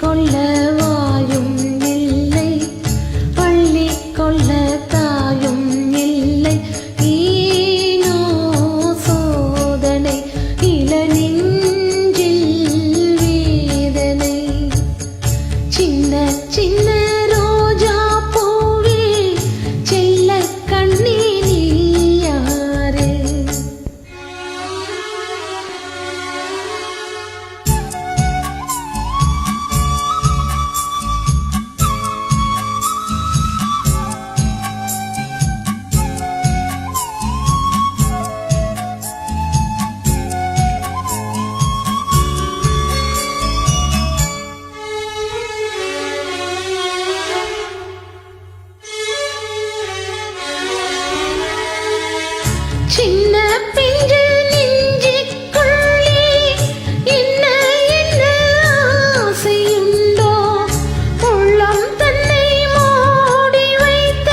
கொள்ள வாயும் இல்லை, பள்ளி கொள்ள தாயும் இல்லை. ஈனோ சோதனை இளநெஞ்சில் வேதனை. சின்ன சின்ன ரோஜா பூவே செல்ல கண்ணே நீ யாரு? சின்ன பிஞ்சு நெஞ்சுக்குள்ளே என்ன என்ன ஆசையுண்டோ? உள்ளம் தன்னை மூடி வைத்த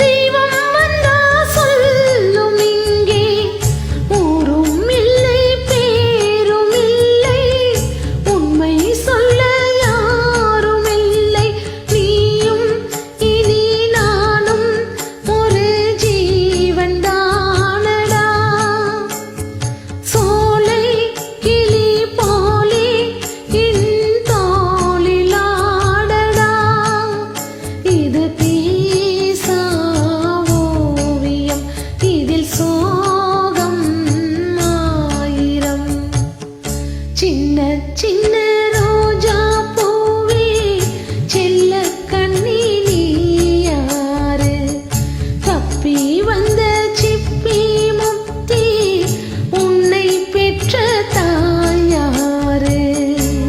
தெய்வம் வந்தா சொல்லும் இங்கே. ஊரும் இல்லை பேரும் இல்லை, உண்மை சொல்ல யாரும் இல்லை. நீயும் இனி நானும் ஒரு ஜீவன்தான். சின்ன சின்ன ரோஜா பூவே செல்ல கண்ணே நீ யாரு? தப்பி